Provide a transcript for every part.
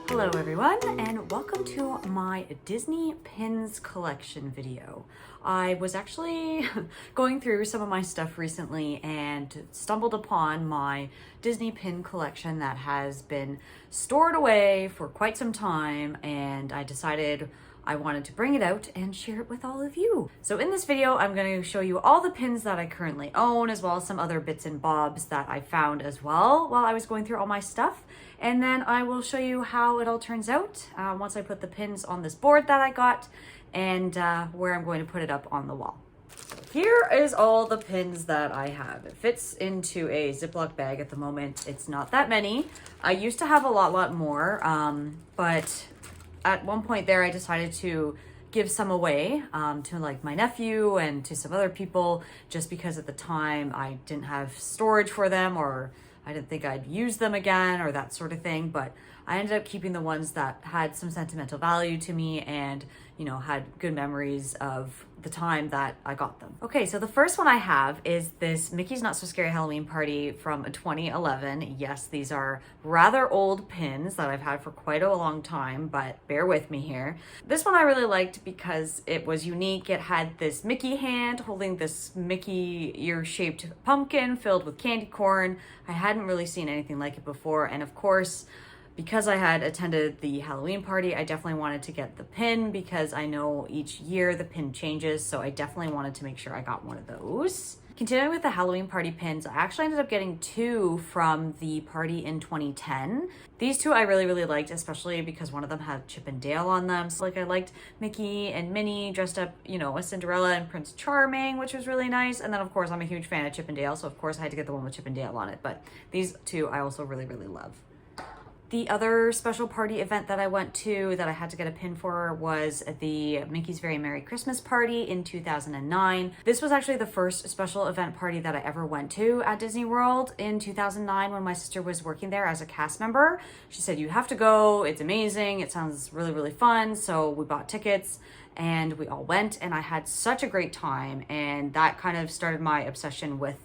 Hello everyone, and welcome to my Disney pins collection video. I was actually going through some of my stuff recently and stumbled upon my Disney pin collection that has been stored away for quite some time, and I decided I wanted to bring it out and share it with all of you. So in this video, I'm going to show you all the pins that I currently own, as well as some other bits and bobs that I found as well while I was going through all my stuff. And then I will show you how it all turns out once I put the pins on this board that I got, and where I'm going to put it up on the wall. Here is all the pins that I have. It fits into a Ziploc bag at the moment. It's not that many. I used to have a lot more, but at one point there, I decided to give some away to like my nephew and to some other people, just because at the time I didn't have storage for them, or I didn't think I'd use them again, or that sort of thing. But I ended up keeping the ones that had some sentimental value to me and, you know, had good memories of the time that I got them. Okay, so the first one I have is this Mickey's Not So Scary Halloween Party from 2011. Yes, these are rather old pins that I've had for quite a long time, but bear with me here. This one I really liked because it was unique. It had this Mickey hand holding this Mickey ear-shaped pumpkin filled with candy corn. I hadn't really seen anything like it before, and of course, because I had attended the Halloween party, I definitely wanted to get the pin because I know each year the pin changes, so I definitely wanted to make sure I got one of those. Continuing with the Halloween party pins, I actually ended up getting two from the party in 2010. These two I really liked, especially because one of them had Chip and Dale on them. So like I liked Mickey and Minnie dressed up, you know, as Cinderella and Prince Charming, which was really nice. And then of course I'm a huge fan of Chip and Dale, so of course I had to get the one with Chip and Dale on it. But these two I also really love. The other special party event that I went to that I had to get a pin for was the Mickey's Very Merry Christmas Party in 2009. This was actually the first special event party that I ever went to at Disney World in 2009 when my sister was working there as a cast member. She said, "You have to go, it's amazing, it sounds really fun." So we bought tickets and we all went, and I had such a great time, and that kind of started my obsession with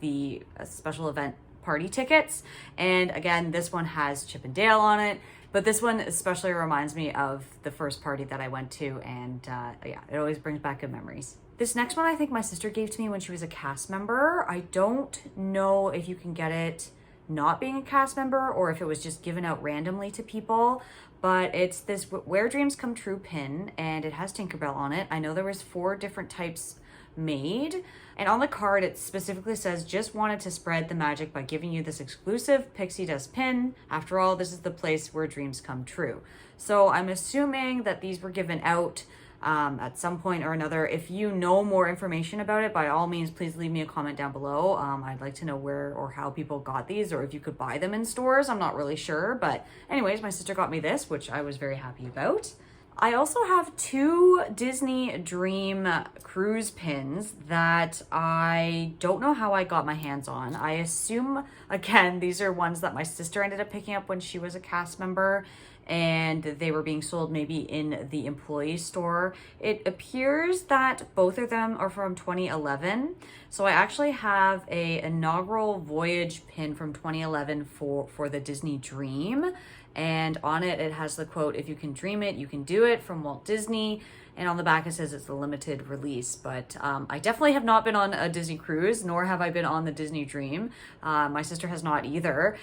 the special event party tickets. And again, this one has Chip and Dale on it, but this one especially reminds me of the first party that I went to, and yeah, it always brings back good memories. This next one I think my sister gave to me when she was a cast member. I don't know if you can get it not being a cast member or if it was just given out randomly to people, but it's this Where Dreams Come True pin, and it has Tinkerbell on it. I know there was 4 different types made, and on the card it specifically says, "Just wanted to spread the magic by giving you this exclusive pixie dust pin. After all, this is the place where dreams come true." So I'm assuming that these were given out at some point or another. If you know more information about it, by all means please leave me a comment down below. I'd like to know where or how people got these, or if you could buy them in stores. I'm not really sure, but anyways, my sister got me this, which I was very happy about. I also have 2 Disney Dream cruise pins that I don't know how I got my hands on. I assume, again, these are ones that my sister ended up picking up when she was a cast member, and they were being sold maybe in the employee store. It appears that both of them are from 2011. So I actually have a inaugural voyage pin from 2011 for the Disney Dream. And on it, it has the quote, "If you can dream it, you can do it," from Walt Disney. And on the back, it says it's a limited release. But I definitely have not been on a Disney cruise, nor have I been on the Disney Dream. My sister has not either.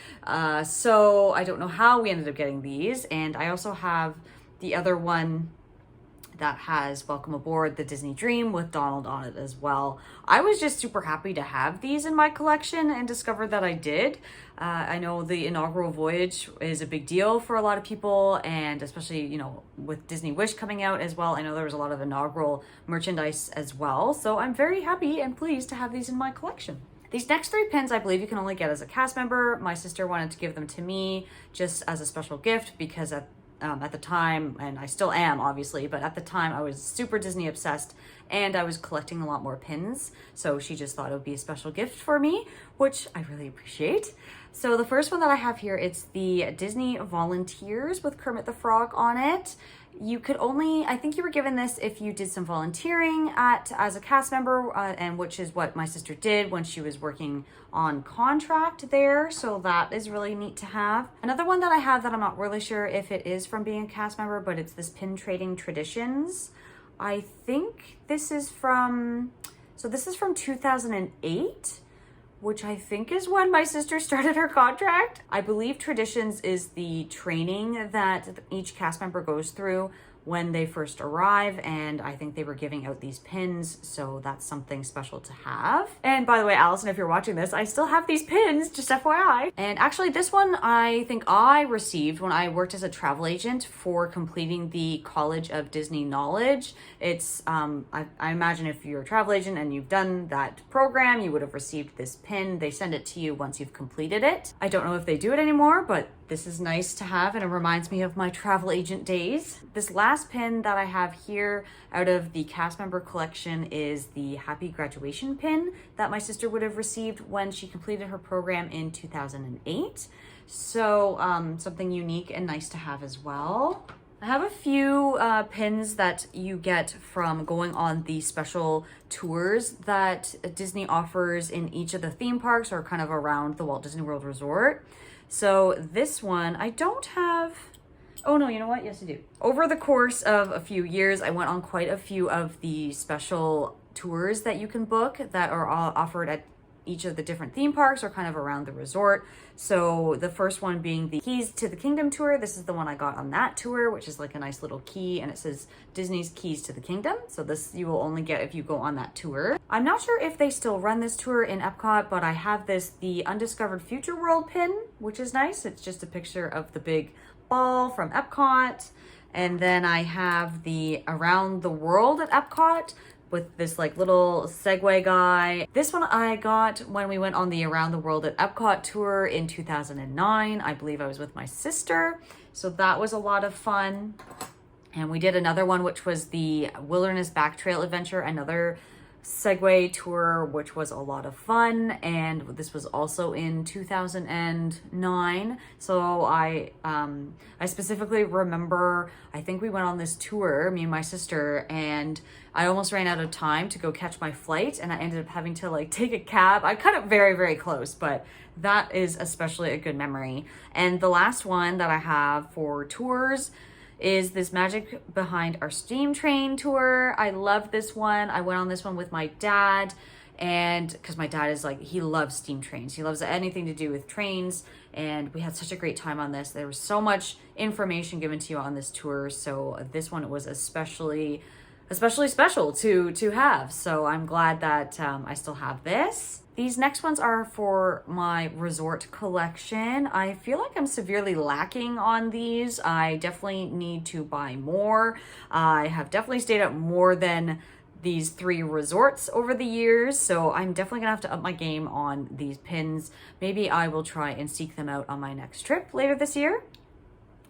So I don't know how we ended up getting these. And I also have the other one that has Welcome Aboard the Disney Dream with Donald on it as well. I was just super happy to have these in my collection and discovered that I did. I know the inaugural voyage is a big deal for a lot of people, and especially, you know, with Disney Wish coming out as well, I know there was a lot of inaugural merchandise as well. So I'm very happy and pleased to have these in my collection. These next 3 pins I believe you can only get as a cast member. My sister wanted to give them to me just as a special gift because at the time, and I still am obviously, but at the time I was super Disney obsessed, and I was collecting a lot more pins. So she just thought it would be a special gift for me, which I really appreciate. So the first one that I have here, it's the Disney Volunteers with Kermit the Frog on it. You could only, I think you were given this if you did some volunteering as a cast member, and which is what my sister did when she was working on contract there. So that is really neat to have. Another one that I have that I'm not really sure if it is from being a cast member, but it's this Pin Trading Traditions. I think this is from, so this is from 2008. Which I think is when my sister started her contract. I believe Traditions is the training that each cast member goes through when they first arrive, and I think they were giving out these pins, so that's something special to have. And by the way, Allison, if you're watching this, I still have these pins, just FYI. And actually this one I think I received when I worked as a travel agent for completing the College of Disney Knowledge. It's, I imagine if you're a travel agent and you've done that program, you would have received this pin. They send it to you once you've completed it. I don't know if they do it anymore, but this is nice to have, and it reminds me of my travel agent days. This last pin that I have here out of the cast member collection is the Happy Graduation pin that my sister would have received when she completed her program in 2008. So something unique and nice to have as well. I have a few pins that you get from going on the special tours that Disney offers in each of the theme parks or kind of around the Walt Disney World Resort. So this one, I don't have, oh no, you know what? Yes, I do. Over the course of a few years, I went on quite a few of the special tours that you can book that are all offered at each of the different theme parks or kind of around the resort. So the first one being the Keys to the Kingdom tour. This is the one I got on that tour, which is like a nice little key, and it says Disney's Keys to the Kingdom. So this you will only get if you go on that tour. I'm not sure if they still run this tour in Epcot, but I have the Undiscovered Future World pin, which is nice. It's just a picture of the big ball from Epcot. And then I have the Around the World at Epcot with this like little Segway guy. This one I got when we went on the Around the World at Epcot tour in 2009. I believe I was with my sister. So that was a lot of fun. And we did another one, which was the Wilderness Back Trail Adventure, another Segway tour, which was a lot of fun. And this was also in 2009. So I specifically remember, I think we went on this tour, me and my sister, and I almost ran out of time to go catch my flight, and I ended up having to like take a cab. I cut it very, very close, but that is especially a good memory. And the last one that I have for tours is this Magic Behind Our Steam Train tour. I love this one. I went on this one with my dad, and because my dad is like, he loves steam trains. He loves anything to do with trains, and we had such a great time on this. There was so much information given to you on this tour, so this one was especially special to have. So I'm glad that I still have this. These next ones are for my resort collection. I feel like I'm severely lacking on these. I definitely need to buy more. I have definitely stayed at more than these 3 resorts over the years, so I'm definitely gonna have to up my game on these pins. Maybe I will try and seek them out on my next trip later this year.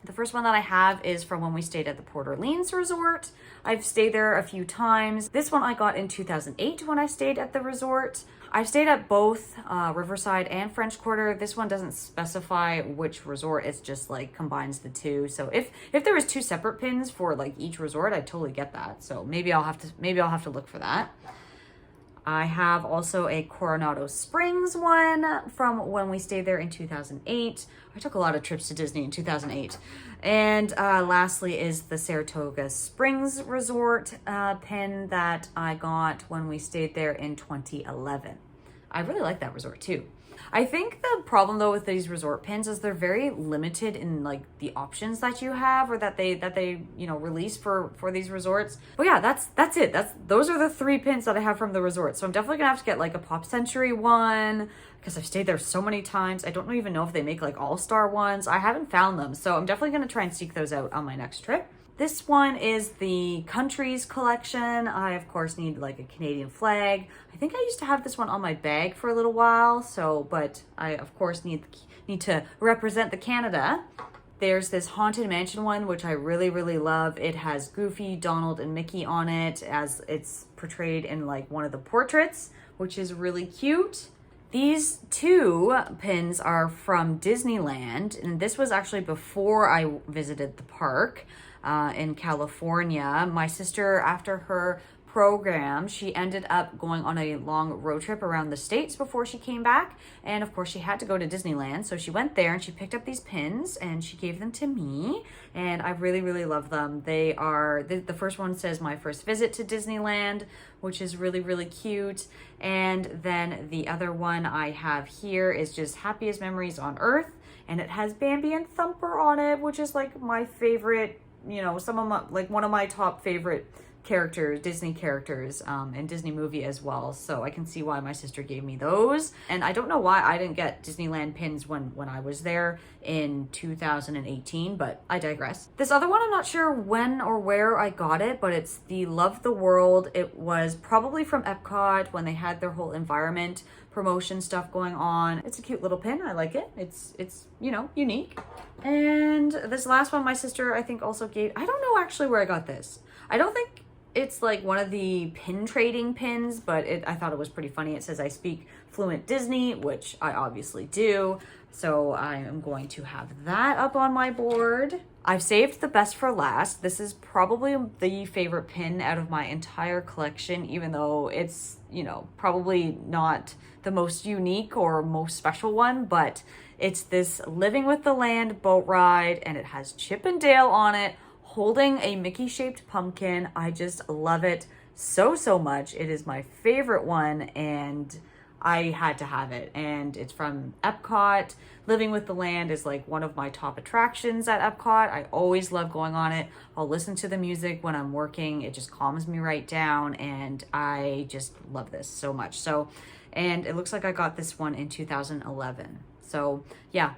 The first one that I have is from when we stayed at the Port Orleans Resort. I've stayed there a few times. This one I got in 2008 when I stayed at the resort. I've stayed at both Riverside and French Quarter. This one doesn't specify which resort, it's just like combines the two. So if there was 2 separate pins for like each resort, I'd totally get that. So maybe I'll have to look for that. I have also a Coronado Springs one from when we stayed there in 2008. I took a lot of trips to Disney in 2008. And lastly is the Saratoga Springs Resort pin that I got when we stayed there in 2011. I really like that resort too. I think the problem though with these resort pins is they're very limited in like the options that you have or that they release for these resorts. But yeah, that's it. Those are the 3 pins that I have from the resort. So I'm definitely gonna have to get like a Pop Century one because I've stayed there so many times. I don't even know if they make like all-star ones. I haven't found them. So I'm definitely gonna try and seek those out on my next trip. This one is the Countries collection. I, of course, need like a Canadian flag. I think I used to have this one on my bag for a little while, but I, of course, need to represent the Canada. There's this Haunted Mansion one, which I really, really love. It has Goofy, Donald, and Mickey on it as it's portrayed in like one of the portraits, which is really cute. These two pins are from Disneyland, and this was actually before I visited the park in California. My sister, after her program, she ended up going on a long road trip around the States before she came back. And of course, she had to go to Disneyland. So she went there and she picked up these pins and she gave them to me. And I really, really love them. They are, the first one says my first visit to Disneyland, which is really, really cute. And then the other one I have here is just happiest memories on Earth. And it has Bambi and Thumper on it, which is like my favorite, you know, some of my, like one of my top favorite characters, Disney characters, and Disney movie as well. So I can see why my sister gave me those. And I don't know why I didn't get Disneyland pins when I was there in 2018, but I digress. This other one, I'm not sure when or where I got it, but it's the Love the World. It was probably from Epcot when they had their whole environment promotion stuff going on. It's a cute little pin. I like it. It's you know, unique. And this last one my sister I think also gave, I don't know actually where I got this. I don't think it's like one of the pin trading pins, but I thought it was pretty funny. It says I speak fluent Disney, which I obviously do. So I am going to have that up on my board. I've saved the best for last. This is probably the favorite pin out of my entire collection, even though it's, you know, probably not the most unique or most special one, but it's this Living with the Land boat ride, and it has Chip and Dale on it, holding a Mickey-shaped pumpkin. I just love it so, so much. It is my favorite one, and I had to have it. And it's from Epcot. Living with the Land is like one of my top attractions at Epcot. I always love going on it. I'll listen to the music when I'm working. It just calms me right down, and I just love this so much. So, and it looks like I got this one in 2011. So yeah,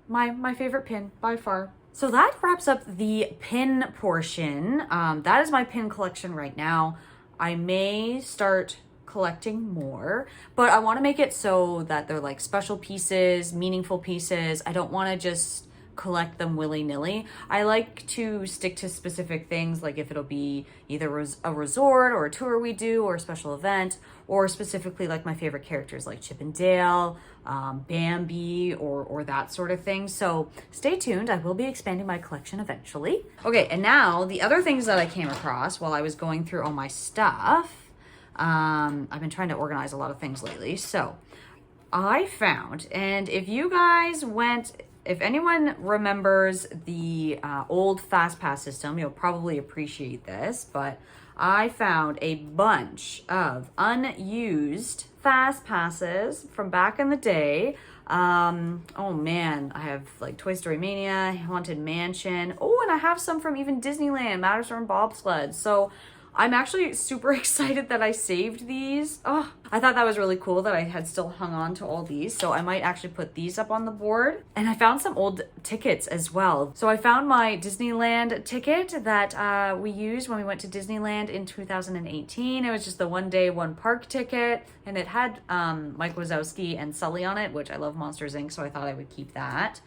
my favorite pin by far. So that wraps up the pin portion. That is my pin collection right now. I may start collecting more, but I want to make it so that they're like special pieces, meaningful pieces. I don't want to just collect them willy-nilly. I like to stick to specific things, like if it'll be either a resort or a tour we do or a special event, or specifically like my favorite characters like Chip and Dale, Bambi, or that sort of thing. So stay tuned. I will be expanding my collection eventually. Okay, and now the other things that I came across while I was going through all my stuff. I've been trying to organize a lot of things lately. So I found, and if you guys went, if anyone remembers the old FastPass system, you'll probably appreciate this, but I found a bunch of unused FastPasses from back in the day. Oh man, I have like Toy Story Mania, Haunted Mansion. Oh, and I have some from even Disneyland, Matterhorn Bobsled. So I'm actually super excited that I saved these. Oh, I thought that was really cool that I had still hung on to all these. So I might actually put these up on the board. And I found some old tickets as well. So I found my Disneyland ticket that we used when we went to Disneyland in 2018. It was just the one day, one park ticket. And it had Mike Wazowski and Sully on it, which I love Monsters, Inc. So I thought I would keep that.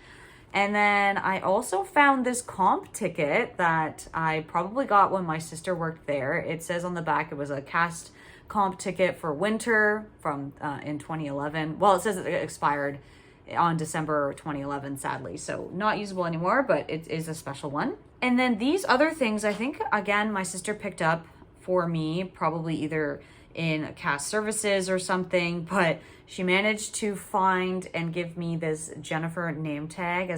And then I also found this comp ticket that I probably got when my sister worked there. It says on the back it was a cast comp ticket for winter from in 2011. Well, it says it expired on December 2011, sadly. So not usable anymore, but it is a special one. And then these other things, I think, again, my sister picked up for me, probably either in cast services or something, but she managed to find and give me this Jennifer name tag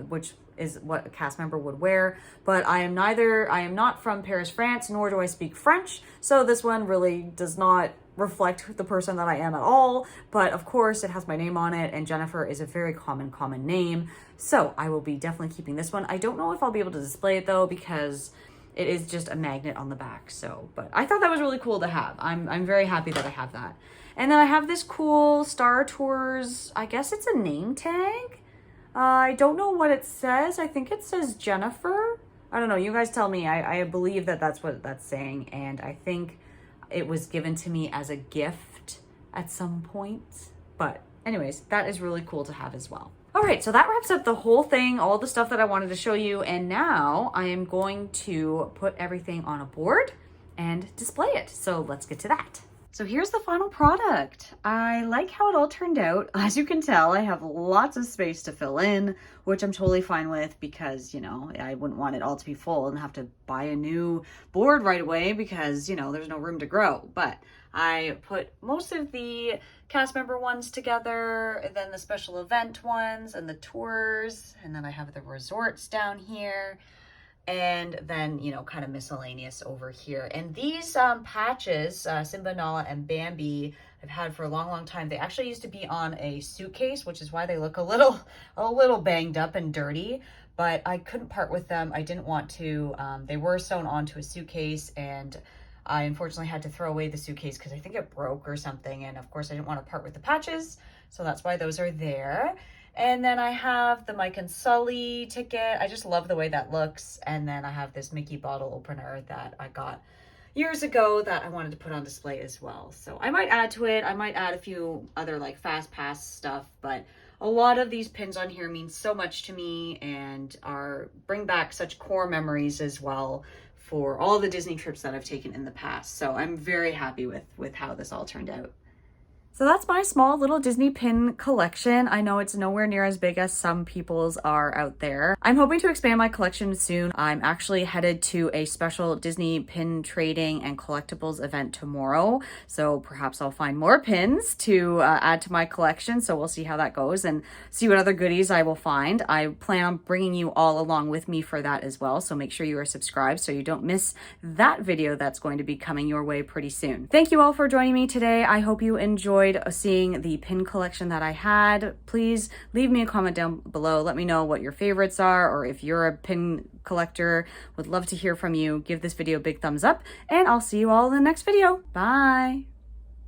which is what a cast member would wear. But I am not from Paris, France, nor do I speak French. So this one really does not reflect the person that I am at all. But of course it has my name on it, and Jennifer is a very common name. So I will be definitely keeping this one. I don't know if I'll be able to display it though, because it is just a magnet on the back. So, but I thought that was really cool to have. I'm very happy that I have that. And then I have this cool Star Tours, I guess it's a name tag. I don't know what it says. I think it says Jennifer. I don't know. You guys tell me. I believe that that's what that's saying. And I think it was given to me as a gift at some point. But anyways, that is really cool to have as well. All right, so that wraps up the whole thing, all the stuff that I wanted to show you. And now I am going to put everything on a board and display it. So let's get to that. So here's the final product. I like how it all turned out. As you can tell, I have lots of space to fill in, which I'm totally fine with because, you know, I wouldn't want it all to be full and have to buy a new board right away because, you know, there's no room to grow. But I put most of the cast member ones together, and then the special event ones and the tours, and then I have the resorts down here. And then, you know, kind of miscellaneous over here. And these patches, Simba, Nala, and Bambi, I've had for a long, long time. They actually used to be on a suitcase, which is why they look a little banged up and dirty. But I couldn't part with them. I didn't want to. They were sewn onto a suitcase, and I unfortunately had to throw away the suitcase because I think it broke or something. And of course, I didn't want to part with the patches, so that's why those are there. And then I have the Mike and Sully ticket. I just love the way that looks. And then I have this Mickey bottle opener that I got years ago that I wanted to put on display as well. So I might add to it. I might add a few other like fast pass stuff, but a lot of these pins on here mean so much to me and bring back such core memories as well for all the Disney trips that I've taken in the past. So I'm very happy with how this all turned out. So that's my small little Disney pin collection. I know it's nowhere near as big as some people's are out there. I'm hoping to expand my collection soon. I'm actually headed to a special Disney pin trading and collectibles event tomorrow. So perhaps I'll find more pins to add to my collection. So we'll see how that goes and see what other goodies I will find. I plan on bringing you all along with me for that as well. So make sure you are subscribed so you don't miss that video that's going to be coming your way pretty soon. Thank you all for joining me today. I hope you enjoyed seeing the pin collection that I had. Please leave me a comment down below. Let me know what your favorites are, or if you're a pin collector. Would love to hear from you. Give this video a big thumbs up, and I'll see you all in the next video. Bye.